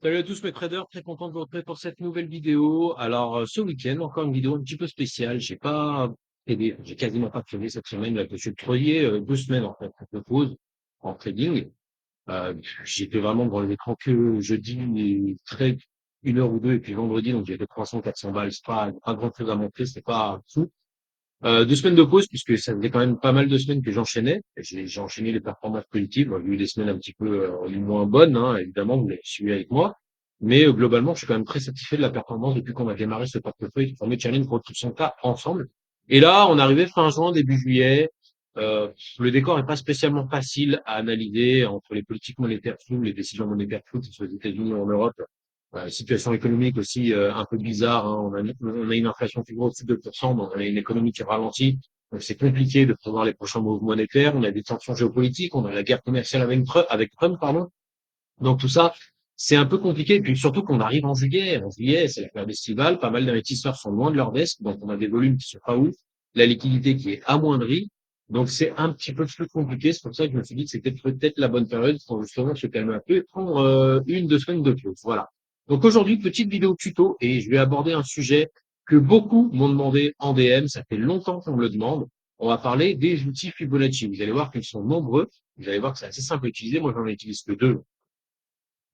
Salut à tous mes traders, très content de vous retrouver pour cette nouvelle vidéo. Alors ce week-end, encore une vidéo un petit peu spéciale. J'ai pas tradé, j'ai quasiment pas tradé cette semaine. Là, je suis tradier 2 semaines en fait de pause en trading. Euh, J'étais vraiment devant l'écran que jeudi, et trade 1 heure ou deux, et puis vendredi, donc j'ai fait 300-400 balles. C'est pas grand chose à montrer, c'est pas fou. 2 semaines de pause puisque ça faisait quand même pas mal de semaines que j'enchaînais. J'ai enchaîné les performances positives. Bon, j'ai eu des semaines un petit peu moins bonnes, hein, évidemment, vous l'avez suivi avec moi. Mais globalement, je suis quand même très satisfait de la performance depuis qu'on a démarré ce portefeuille du premier challenge pour tout son cas ensemble. Et là, on arrivait fin juin, début juillet. Euh, le décor est pas spécialement facile à analyser entre les politiques monétaires floues, les décisions monétaires floues, que ce soit aux États-Unis ou en Europe. Situation économique aussi un peu bizarre, hein. On a une inflation qui va au-dessus de 2%, donc on a une économie qui ralentit. Donc c'est compliqué de prévoir les prochains mouvements monétaires. On a des tensions géopolitiques, on a la guerre commerciale avec Trump, pardon. Donc tout ça, c'est un peu compliqué. Et puis surtout qu'on arrive en juillet. En juillet, c'est la période estivale. Pas mal d'investisseurs sont loin de leur desk, donc on a des volumes qui sont pas ouf. La liquidité qui est amoindrie. Donc c'est un petit peu plus compliqué. C'est pour ça que je me suis dit que c'était peut-être la bonne période pour justement se calmer un peu et prendre 1, 2 semaines de pause. Voilà. Donc aujourd'hui, petite vidéo tuto et je vais aborder un sujet que beaucoup m'ont demandé en DM. Ça fait longtemps qu'on me le demande. On va parler des outils Fibonacci. Vous allez voir qu'ils sont nombreux. Vous allez voir que c'est assez simple à utiliser. Moi, j'en utilise que deux.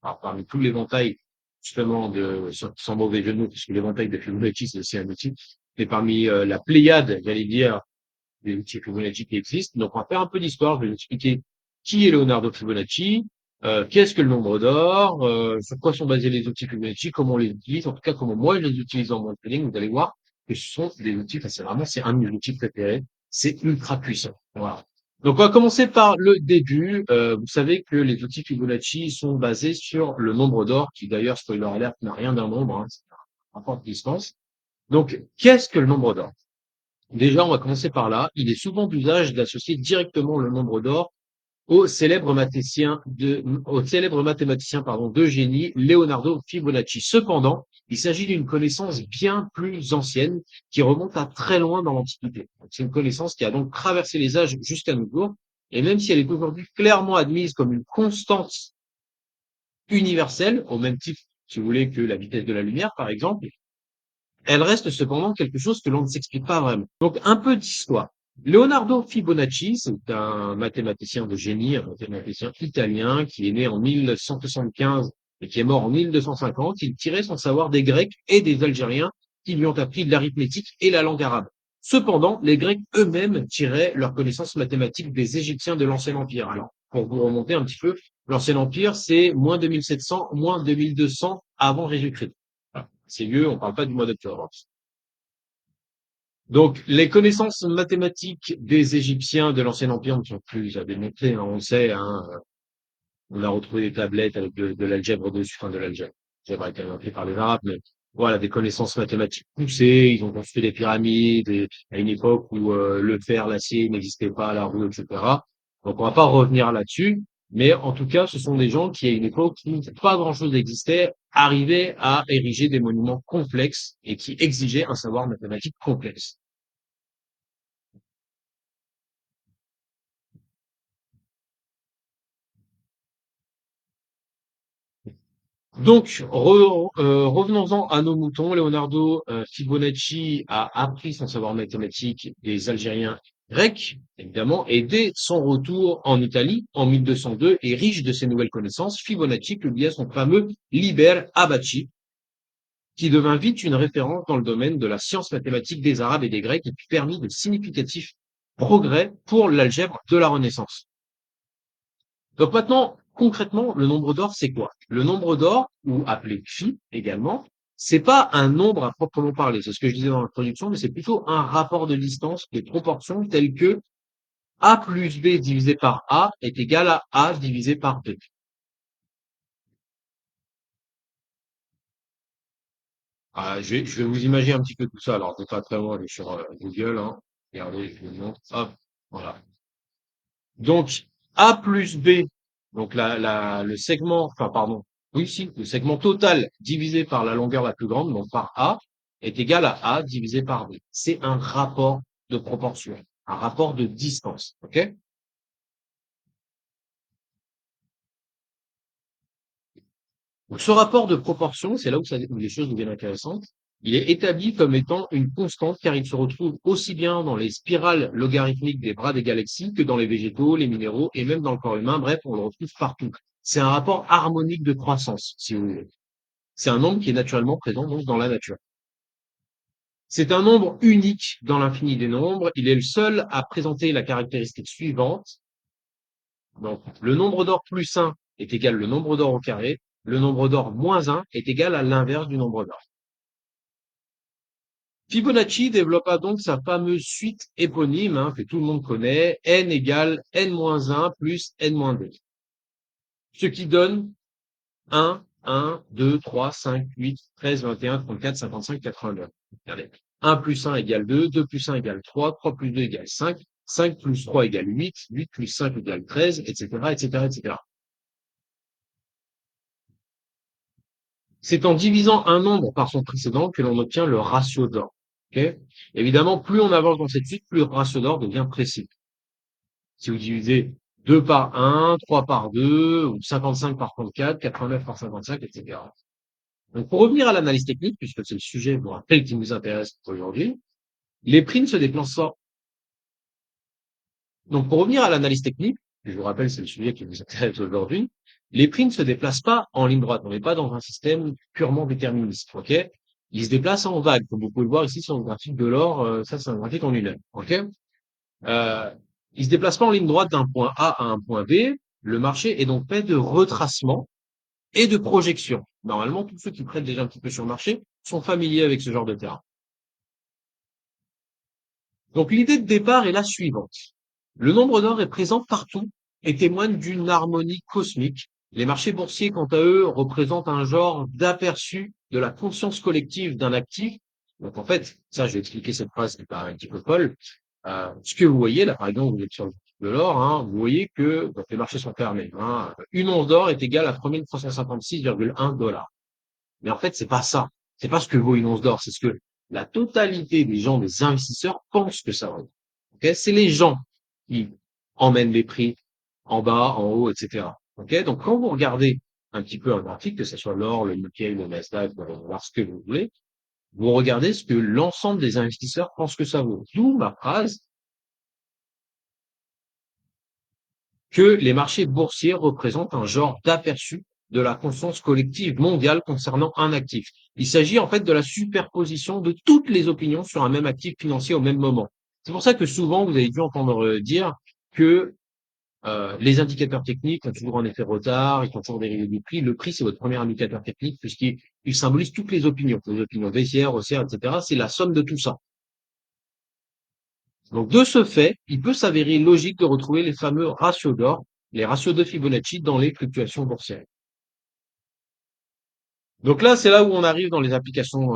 Alors, parmi tout l'éventail, justement, sans mauvais jeu de mots, puisque l'éventail de Fibonacci, c'est aussi un outil, mais parmi la pléiade, j'allais dire, des outils Fibonacci qui existent. Donc, on va faire un peu d'histoire. Je vais vous expliquer qui est Leonardo Fibonacci, qu'est-ce que le nombre d'or, sur quoi sont basés les outils Fibonacci, comment on les utilise, en tout cas, comment moi je les utilise dans mon trading. Vous allez voir que ce sont des outils, enfin, c'est un de mes outils préférés. C'est ultra puissant. Voilà. Donc, on va commencer par le début. Vous savez que les outils Fibonacci sont basés sur le nombre d'or, qui d'ailleurs, spoiler alert, n'a rien d'un nombre, hein, c'est un rapport de distance. Donc, qu'est-ce que le nombre d'or? Déjà, on va commencer par là. Il est souvent d'usage d'associer directement le nombre d'or au célèbre mathématicien, pardon, de génie, Leonardo Fibonacci. Cependant, il s'agit d'une connaissance bien plus ancienne qui remonte à très loin dans l'Antiquité. C'est une connaissance qui a donc traversé les âges jusqu'à nos jours. Et même si elle est aujourd'hui clairement admise comme une constante universelle, au même titre, si vous voulez, que la vitesse de la lumière, par exemple, elle reste cependant quelque chose que l'on ne s'explique pas vraiment. Donc, un peu d'histoire. Leonardo Fibonacci, c'est un mathématicien de génie, un mathématicien italien qui est né en 1175 et qui est mort en 1250. Il tirait son savoir des Grecs et des Algériens qui lui ont appris de l'arithmétique et la langue arabe. Cependant, les Grecs eux-mêmes tiraient leurs connaissances mathématiques des Égyptiens de l'Ancien Empire. Alors, pour vous remonter un petit peu, l'Ancien Empire, c'est moins 2700, moins 2200 avant Jésus-Christ. Voilà. C'est vieux, on ne parle pas du mois d'octobre. Donc, les connaissances mathématiques des Égyptiens de l'Ancien Empire ne sont plus à démontrer, hein, on le sait, hein, on a retrouvé des tablettes avec de l'algèbre dessus, enfin de l'algèbre. L'algèbre a été inventée par les Arabes, mais voilà, des connaissances mathématiques poussées, ils ont construit des pyramides à une époque où le fer, l'acier n'existait pas, la roue, etc. Donc, on va pas revenir là-dessus, mais en tout cas, ce sont des gens qui, à une époque où pas grand-chose n'existait, arrivaient à ériger des monuments complexes et qui exigeaient un savoir mathématique complexe. Donc, revenons-en à nos moutons. Leonardo Fibonacci a appris son savoir mathématique des Algériens grecs, évidemment, et dès son retour en Italie, en 1202, et riche de ses nouvelles connaissances, Fibonacci publia son fameux Liber Abaci, qui devint vite une référence dans le domaine de la science mathématique des Arabes et des Grecs, et qui permit de significatifs progrès pour l'algèbre de la Renaissance. Donc maintenant, concrètement, le nombre d'or, c'est quoi? Le nombre d'or, ou appelé phi également, c'est pas un nombre à proprement parler. C'est ce que je disais dans l'introduction, mais c'est plutôt un rapport de distance des proportions telles que a plus b divisé par a est égal à a divisé par b. Je vais vous imaginer un petit peu tout ça. Alors, je vais pas très loin aller sur Google, hein. Regardez, je vous montre. Hop, voilà. Donc, A plus B, donc le segment, enfin, pardon, oui, si, le segment total divisé par la longueur la plus grande, donc par A, est égal à A divisé par B. C'est un rapport de proportion, un rapport de distance, ok? Donc, ce rapport de proportion, c'est là où, où les choses deviennent intéressantes. Il est établi comme étant une constante car il se retrouve aussi bien dans les spirales logarithmiques des bras des galaxies que dans les végétaux, les minéraux et même dans le corps humain. Bref, on le retrouve partout. C'est un rapport harmonique de croissance, si vous voulez. C'est un nombre qui est naturellement présent donc dans la nature. C'est un nombre unique dans l'infini des nombres. Il est le seul à présenter la caractéristique suivante. Donc, le nombre d'or plus 1 est égal au nombre d'or au carré. Le nombre d'or moins 1 est égal à l'inverse du nombre d'or. Fibonacci développa donc sa fameuse suite éponyme que tout le monde connaît, n égale n-1 plus n-2. Ce qui donne 1, 1, 2, 3, 5, 8, 13, 21, 34, 55, 89. Regardez. 1 plus 1 égale 2, 2 plus 1 égale 3, 3 plus 2 égale 5, 5 plus 3 égale 8, 8 plus 5 égale 13, etc., etc., etc. C'est en divisant un nombre par son précédent que l'on obtient le ratio d'or. Okay. Évidemment, plus on avance dans cette suite, plus le ratio d'or devient précis. Si vous divisez 2 par 1, 3 par 2, ou 55 par 34, 89 par 55, etc. Donc, pour revenir à l'analyse technique, puisque c'est le sujet, je vous rappelle, qui nous intéresse aujourd'hui, les primes se déplaçant. Donc, pour revenir à l'analyse technique, je vous rappelle, c'est le sujet qui nous intéresse aujourd'hui, les prix ne se déplacent pas en ligne droite. On n'est pas dans un système purement déterministe, ok? Ils se déplacent en vague, comme vous pouvez le voir ici sur le graphique de l'or. Ça, c'est un graphique en une heure, ok? Euh, ils se déplacent pas en ligne droite d'un point A à un point B. Le marché est donc fait de retracement et de projection. Normalement, tous ceux qui prêtent déjà un petit peu sur le marché sont familiers avec ce genre de terrain. Donc l'idée de départ est la suivante. Le nombre d'or est présent partout et témoigne d'une harmonie cosmique. Les marchés boursiers, quant à eux, représentent un genre d'aperçu de la conscience collective d'un actif. Donc en fait, ça, je vais expliquer cette phrase qui paraît un petit peu folle. Ce que vous voyez là, par exemple, vous êtes sur le graphique de l'or, vous voyez que donc, les marchés sont fermés. Une once d'or est égale à 3356,1 dollars. Mais en fait, c'est pas ça. C'est pas ce que vaut une once d'or. C'est ce que la totalité des gens, des investisseurs pensent que ça vaut. Okay, c'est les gens qui emmènent les prix en bas, en haut, etc. Okay, donc, quand vous regardez un petit peu un graphique, que ce soit l'or, le Nikkei, le Nasdaq, voir ce que vous voulez, vous regardez ce que l'ensemble des investisseurs pensent que ça vaut. D'où ma phrase que les marchés boursiers représentent un genre d'aperçu de la conscience collective mondiale concernant un actif. Il s'agit en fait de la superposition de toutes les opinions sur un même actif financier au même moment. C'est pour ça que souvent, vous avez dû entendre dire que les indicateurs techniques ont toujours un effet retard, ils ont toujours dérivé du prix. Le prix, c'est votre premier indicateur technique puisqu'il symbolise toutes les opinions baissières, haussières, etc. C'est la somme de tout ça. Donc, de ce fait, il peut s'avérer logique de retrouver les fameux ratios d'or, les ratios de Fibonacci dans les fluctuations boursières. Donc là, c'est là où on arrive dans les applications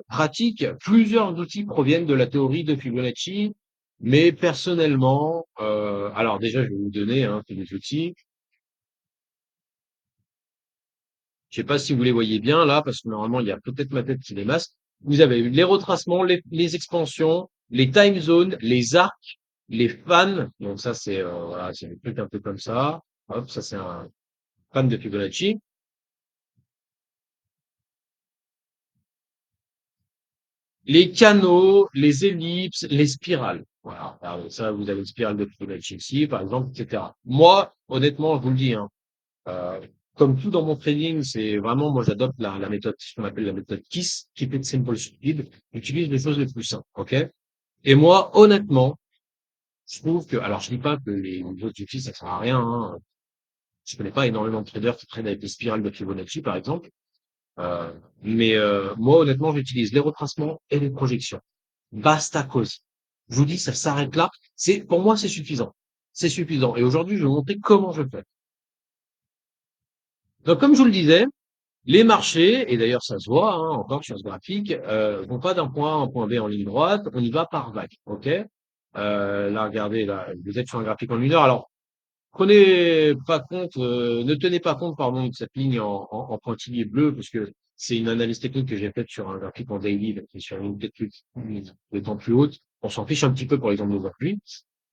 pratiques. Plusieurs outils proviennent de la théorie de Fibonacci, mais personnellement, alors déjà, je vais vous donner tous les outils. Je sais pas si vous les voyez bien là, parce que normalement, il y a peut-être ma tête qui les masque. Vous avez les retracements, les expansions, les time zones, les arcs, les fans. Donc ça, c'est voilà, c'est un truc un peu comme ça. Hop, ça c'est un fan de Fibonacci. Les canaux, les ellipses, les spirales. Voilà. Alors, ça, vous avez une spirale de Fibonacci ici, par exemple, etc. Moi, honnêtement, je vous le dis, euh, comme tout dans mon trading, c'est vraiment, moi, j'adopte la méthode, ce qu'on appelle la méthode KISS, Keep It Simple Stupid. J'utilise les choses les plus simples, ok? Et moi, honnêtement, je trouve que, alors, je dis pas que les autres outils, ça sert à rien, Je connais pas énormément de traders qui traitent avec des spirales de Fibonacci, par exemple. Euh, mais moi, honnêtement, j'utilise les retracements et les projections. Basta cause. Je vous dis, ça s'arrête là. Pour moi, c'est suffisant. C'est suffisant. Et aujourd'hui, je vais vous montrer comment je fais. Donc, comme je vous le disais, les marchés, et d'ailleurs, ça se voit, encore sur ce graphique, vont pas d'un point A à un point B en ligne droite. On y va par vague. OK? Là, regardez, là, vous êtes sur un graphique en une heure. Alors, prenez pas compte, ne tenez pas compte, pardon, de cette ligne en pointillé bleu, parce que c'est une analyse technique que j'ai faite sur un graphique en daily, qui est sur une tête de temps plus haute. On s'en fiche un petit peu pour l'exemple d'aujourd'hui.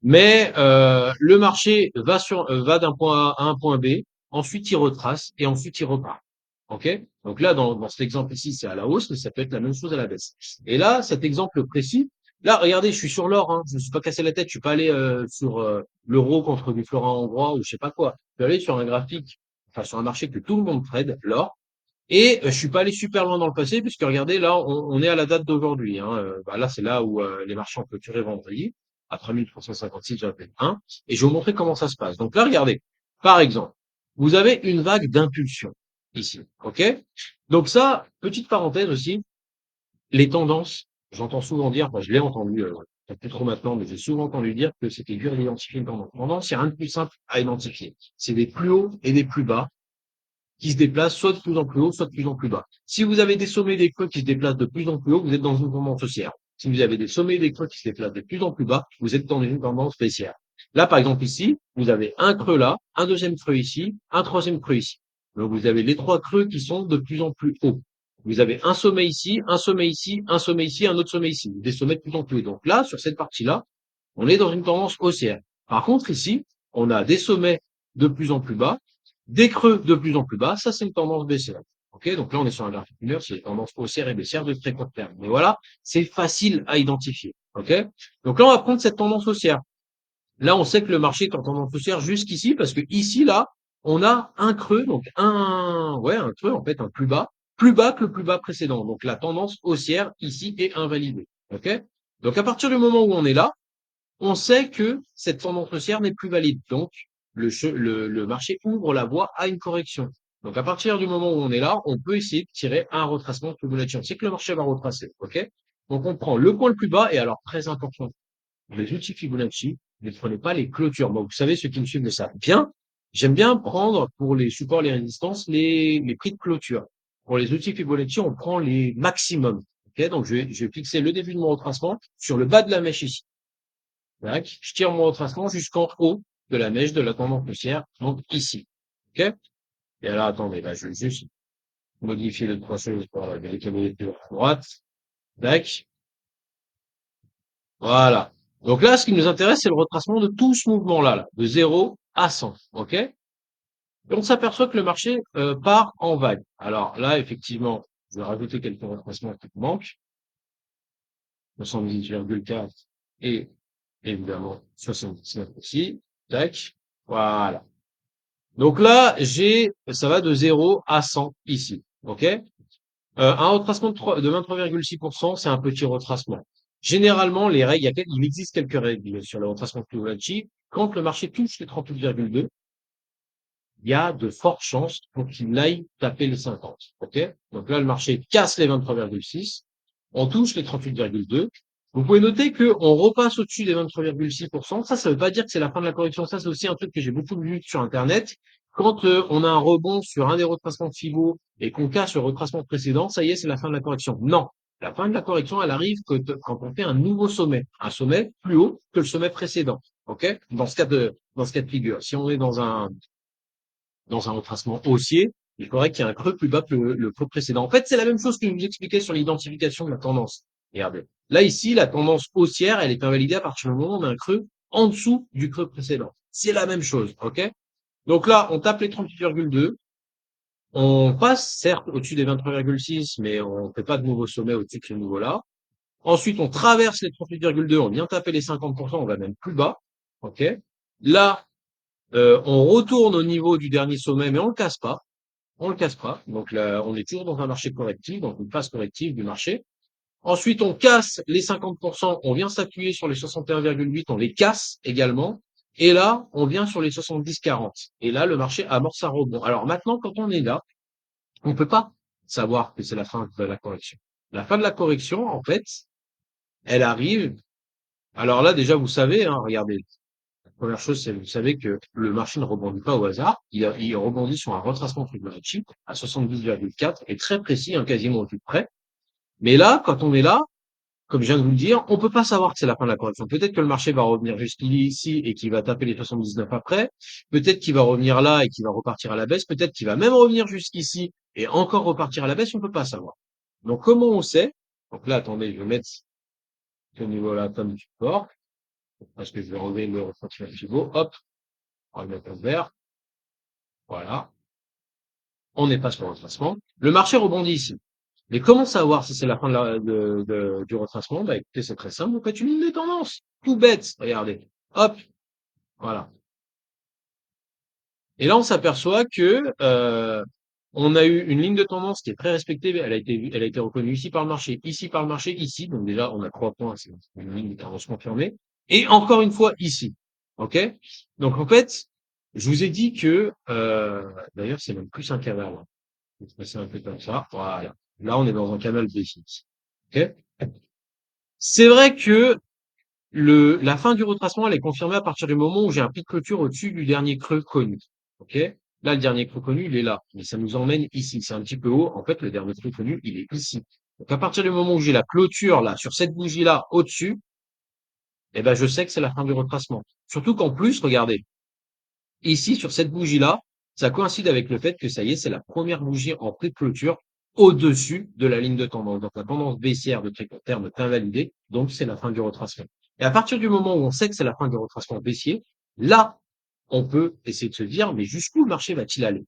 Mais le marché va d'un point A à un point B, ensuite il retrace et ensuite il repart. OK? Donc là, dans cet exemple ici, c'est à la hausse, mais ça peut être la même chose à la baisse. Et là, cet exemple précis, là, regardez, je suis sur l'or, hein, je me suis pas cassé la tête, je suis pas allé sur l'euro contre du florin hongrois ou je sais pas quoi. Je suis allé sur un graphique, enfin sur un marché que tout le monde trade, l'or, et je suis pas allé super loin dans le passé, puisque regardez, là, on est à la date d'aujourd'hui. Hein, bah là, c'est là où les marchés ont clôturé vendredi, à 3356, j'avais un, et je vais vous montrer comment ça se passe. Donc là, regardez, par exemple, vous avez une vague d'impulsion ici, ok? Donc ça, petite parenthèse aussi, les tendances, j'entends souvent dire, enfin, je l'ai entendu, plus trop maintenant, mais j'ai souvent entendu dire que c'était dur d'identifier une tendance. Tendance, il n'y a rien de plus simple à identifier. C'est des plus hauts et des plus bas qui se déplacent soit de plus en plus haut, soit de plus en plus bas. Si vous avez des sommets et des creux qui se déplacent de plus en plus haut, vous êtes dans une tendance haussière. Si vous avez des sommets et des creux qui se déplacent de plus en plus bas, vous êtes dans une tendance baissière. Là, par exemple, ici, vous avez un creux là, un deuxième creux ici, un troisième creux ici. Donc, vous avez les trois creux qui sont de plus en plus hauts. Vous avez un sommet ici, un sommet ici, un sommet ici, un autre sommet ici. Des sommets de plus en plus hauts. Donc là, sur cette partie-là, on est dans une tendance haussière. Par contre, ici, on a des sommets de plus en plus bas, des creux de plus en plus bas. Ça, c'est une tendance baissière. Ok, donc là, on est sur un graphique mineur, c'est une tendance haussière et baissière de très court terme. Mais voilà, c'est facile à identifier. Ok, donc là, on va prendre cette tendance haussière. Là, on sait que le marché est en tendance haussière jusqu'ici parce que ici, là, on a un creux, donc un creux, en fait, un plus bas que le plus bas précédent. Donc la tendance haussière ici est invalidée. Ok, donc à partir du moment où on est là, on sait que cette tendance haussière n'est plus valide. Donc, le marché ouvre la voie à une correction. Donc, à partir du moment où on est là, on peut essayer de tirer un retracement de Fibonacci. On sait que le marché va retracer. OK? Donc, on prend le point le plus bas et alors, très important, les outils Fibonacci, ne prenez pas les clôtures. Bon, vous savez, ceux qui me suivent le savent bien. J'aime bien prendre pour les supports, les résistances, les prix de clôture. Pour les outils Fibonacci, on prend les maximums. OK? Donc, je vais fixer le début de mon retracement sur le bas de la mèche ici. Tac. Je tire mon retracement jusqu'en haut de la mèche de la tendance haussière, donc ici. OK? Et alors, attendez, là, je vais juste modifier le traçage pour les candidatures à droite. Tac. Voilà. Donc là, ce qui nous intéresse, c'est le retracement de tout ce mouvement-là, là, de 0 à 100. OK? Et on s'aperçoit que le marché part en vague. Alors là, effectivement, je vais rajouter quelques retracements qui manquent. 78,4 et évidemment 79 aussi. Tac. Voilà. Donc là, ça va de 0 à 100 ici. OK? Un retracement de 23,6%, c'est un petit retracement. Généralement, les règles, il existe quelques règles sur le retracement de Fibonacci. Quand le marché touche les 38,2, il y a de fortes chances pour qu'il aille taper les 50. OK? Donc là, le marché casse les 23,6. On touche les 38,2. Vous pouvez noter qu'on repasse au-dessus des 23,6%. Ça veut pas dire que c'est la fin de la correction. Ça, c'est aussi un truc que j'ai beaucoup vu sur Internet. Quand on a un rebond sur un des retracements de Fibo et qu'on casse le retracement précédent, ça y est, c'est la fin de la correction. Non. La fin de la correction, elle arrive quand on fait un nouveau sommet. Un sommet plus haut que le sommet précédent. OK? Dans ce cas de figure. Si on est dans un retracement haussier, il faudrait qu'il y ait un creux plus bas que le creux précédent. En fait, c'est la même chose que je vous expliquais sur l'identification de la tendance. Regardez. Là, ici, la tendance haussière, elle est invalidée à partir du moment où on a un creux en dessous du creux précédent. C'est la même chose, OK? Donc là, on tape les 38,2. On passe, certes, au-dessus des 23,6, mais on ne fait pas de nouveau sommet au-dessus de ce niveau-là. Ensuite, on traverse les 38,2, on vient taper les 50%, on va même plus bas. OK? Là, on retourne au niveau du dernier sommet, mais on le casse pas. On le casse pas. Donc là, on est toujours dans un marché correctif, donc une phase corrective du marché. Ensuite, on casse les 50%, on vient s'appuyer sur les 61,8, on les casse également. Et là, on vient sur les 70-40. Et là, le marché amorce un rebond. Alors maintenant, quand on est là, on peut pas savoir que c'est la fin de la correction. La fin de la correction, en fait, elle arrive. Alors là, déjà, vous savez, hein, regardez, la première chose, c'est que vous savez que le marché ne rebondit pas au hasard. Il rebondit sur un retracement Fibonacci à 70,4 et très précis, hein, quasiment au plus près. Mais là, quand on est là, comme je viens de vous le dire, on peut pas savoir que c'est la fin de la correction. Peut-être que le marché va revenir jusqu'ici et qu'il va taper les 79 après. Peut-être qu'il va revenir là et qu'il va repartir à la baisse. Peut-être qu'il va même revenir jusqu'ici et encore repartir à la baisse. On peut pas savoir. Donc, comment on sait? Donc là, attendez, je vais mettre ce niveau-là comme support parce que je vais enlever le retracement Fibo. Hop, on va le mettre en vert. Voilà. on n'est pas sur le retracement. Le marché rebondit ici. Mais comment savoir si c'est la fin du retracement? Bah écoutez, c'est très simple, vous faites une ligne de tendance. Tout bête, regardez. Hop, voilà. Et là, on s'aperçoit que on a eu une ligne de tendance qui est très respectée. Elle a été reconnue ici par le marché, ici par le marché, ici. Donc déjà, on a 3 points, c'est une ligne de tendance confirmée. Et encore une fois ici. OK? Donc en fait, je vous ai dit que d'ailleurs, c'est même plus un canal, hein. Je vais se passer un peu comme ça. Voilà. Là, on est dans un canal basique. OK? C'est vrai que la fin du retracement, elle est confirmée à partir du moment où j'ai un pic de clôture au-dessus du dernier creux connu. OK? Là, le dernier creux connu, il est là. Mais ça nous emmène ici. C'est un petit peu haut. En fait, le dernier creux connu, il est ici. Donc, à partir du moment où j'ai la clôture, là, sur cette bougie-là, au-dessus, eh ben, je sais que c'est la fin du retracement. Surtout qu'en plus, regardez, ici, sur cette bougie-là, ça coïncide avec le fait que ça y est, c'est la première bougie en pré-clôture au-dessus de la ligne de tendance. Donc, la tendance baissière de très court terme est invalidée. Donc, c'est la fin du retracement. Et à partir du moment où on sait que c'est la fin du retracement baissier, là, on peut essayer de se dire, mais jusqu'où le marché va-t-il aller?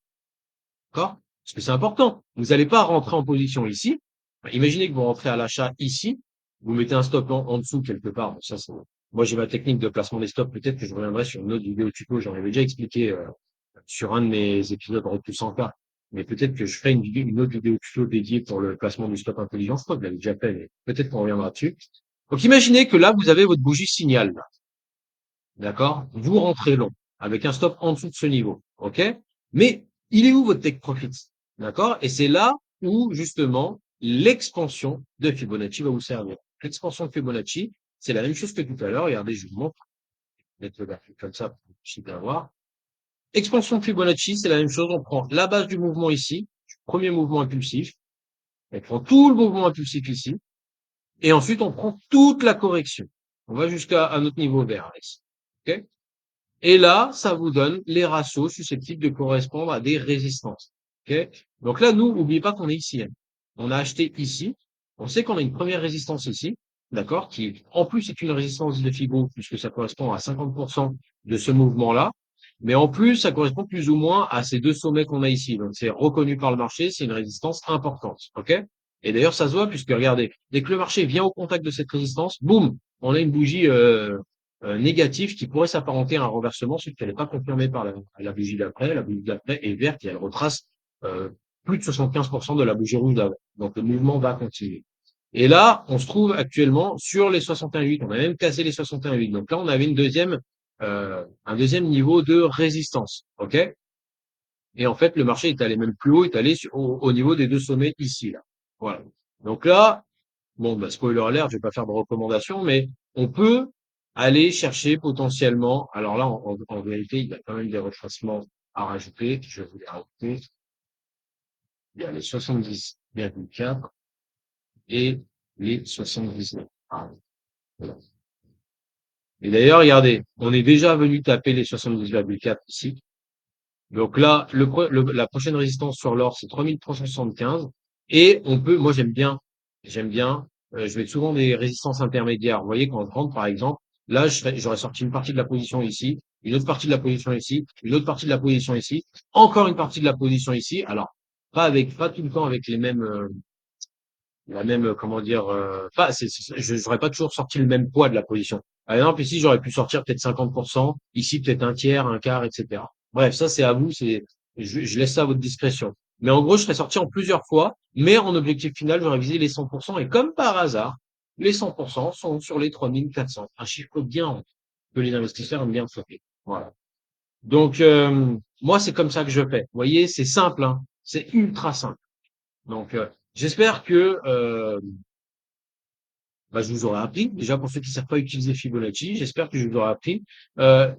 D'accord? Parce que c'est important. Vous n'allez pas rentrer en position ici. Imaginez que vous rentrez à l'achat ici, vous mettez un stop en dessous quelque part. Bon, ça, moi, j'ai ma technique de placement des stops. Peut-être que je reviendrai sur une autre vidéo tuto. J'en avais déjà expliqué sur un de mes épisodes Retour 100K. Mais peut-être que je ferai une autre vidéo tuto dédiée pour le placement du stop intelligent. Je crois que je l'avais déjà fait, mais peut-être qu'on reviendra dessus. Donc, imaginez que là, vous avez votre bougie signal. Là. D'accord? Vous rentrez long avec un stop en dessous de ce niveau. OK? Mais il est où votre take profit? D'accord? Et c'est là où, justement, l'expansion de Fibonacci va vous servir. L'expansion de Fibonacci, c'est la même chose que tout à l'heure. Regardez, je vous montre. Je vais mettre le graphique comme ça pour que vous puissiez bien voir. Expansion de Fibonacci, c'est la même chose. On prend la base du mouvement ici, premier mouvement impulsif. On prend tout le mouvement impulsif ici. Et ensuite, on prend toute la correction. On va jusqu'à notre niveau vert ici. OK? Et là, ça vous donne les ratios susceptibles de correspondre à des résistances. Ok? Donc là, nous, n'oubliez pas qu'on est ici, hein. On a acheté ici. On sait qu'on a une première résistance ici, d'accord, qui en plus est une résistance de Fibo, puisque ça correspond à 50% de ce mouvement-là. Mais en plus, ça correspond plus ou moins à ces deux sommets qu'on a ici. Donc c'est reconnu par le marché, c'est une résistance importante. OK? Et d'ailleurs, ça se voit, puisque regardez, dès que le marché vient au contact de cette résistance, boum, on a une bougie négative qui pourrait s'apparenter à un renversement, sauf qu'elle n'est pas confirmée par la bougie d'après. La bougie d'après est verte et elle retrace euh, plus de 75% de la bougie rouge d'avant. Donc le mouvement va continuer. Et là, on se trouve actuellement sur les 61,8. On a même cassé les 61,8. Donc là, on avait un deuxième niveau de résistance. OK? Et en fait, le marché est allé même plus haut, est allé au niveau des deux sommets ici, là. Voilà. Donc là, bon, bah, spoiler alert, je vais pas faire de recommandations, mais on peut aller chercher potentiellement. Alors là, en vérité, il y a quand même des retracements à rajouter. Je vais vous les rajouter. Il y a les 70,4 et les 79. Ah, voilà. Et d'ailleurs, regardez, on est déjà venu taper les 70,4 ici. Donc là, la prochaine résistance sur l'or, c'est 3375. Et on peut, moi j'aime bien, je mets souvent des résistances intermédiaires. Vous voyez, quand on rentre, par exemple, là, j'aurais sorti une partie de la position ici, une autre partie de la position ici, une autre partie de la position ici, encore une partie de la position ici. Alors, pas tout le temps avec la même, comment dire, j'aurais pas toujours sorti le même poids de la position. Par exemple, ici, j'aurais pu sortir peut-être 50%, ici, peut-être un tiers, un quart, etc. Bref, ça, c'est à vous, je laisse ça à votre discrétion. Mais en gros, je serais sorti en plusieurs fois, mais en objectif final, j'aurais visé les 100%, et comme par hasard, les 100% sont sur les 3400. Un chiffre bien haut, que les investisseurs aiment bien frapper. Voilà. Donc, moi, c'est comme ça que je fais. Vous voyez, c'est simple, hein. C'est ultra simple. Donc, j'espère que bah, je vous aurais appris. Déjà, pour ceux qui ne savent pas utiliser Fibonacci, j'espère que je vous aurais appris.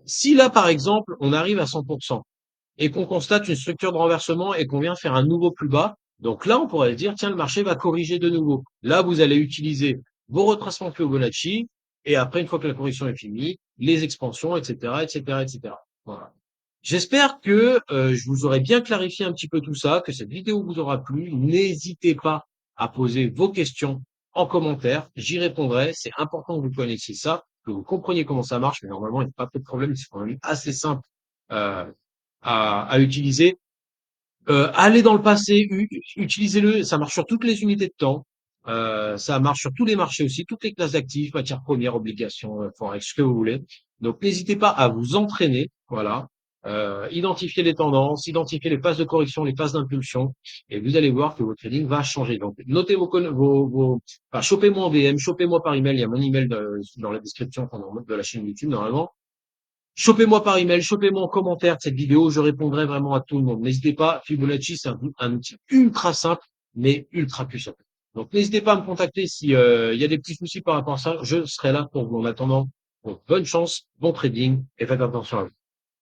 Si là, par exemple, on arrive à 100% et qu'on constate une structure de renversement et qu'on vient faire un nouveau plus bas, donc là, on pourrait se dire, tiens, le marché va corriger de nouveau. Là, vous allez utiliser vos retracements Fibonacci et après, une fois que la correction est finie, les expansions, etc., etc., etc. Voilà. J'espère que je vous aurai bien clarifié un petit peu tout ça, que cette vidéo vous aura plu. N'hésitez pas à poser vos questions en commentaire. J'y répondrai. C'est important que vous connaissiez ça, que vous compreniez comment ça marche, mais normalement, il n'y a pas de problème. C'est quand même assez simple euh, à utiliser. Allez dans le passé, utilisez-le, ça marche sur toutes les unités de temps, ça marche sur tous les marchés aussi, toutes les classes d'actifs, matières premières, obligations, forex, ce que vous voulez. Donc n'hésitez pas à vous entraîner, voilà, identifier les tendances, identifier les phases de correction, les phases d'impulsion, et vous allez voir que votre trading va changer. Donc notez enfin, chopez-moi en DM, chopez-moi par email, il y a mon email dans la description, enfin, de la chaîne YouTube normalement. Chopez-moi par email, chopez-moi en commentaire de cette vidéo, je répondrai vraiment à tout le monde. N'hésitez pas, Fibonacci, c'est un outil ultra simple, mais ultra puissant. Donc n'hésitez pas à me contacter si il y a des petits soucis par rapport à ça, je serai là pour vous. En attendant, bon, bonne chance, bon trading et faites attention à vous.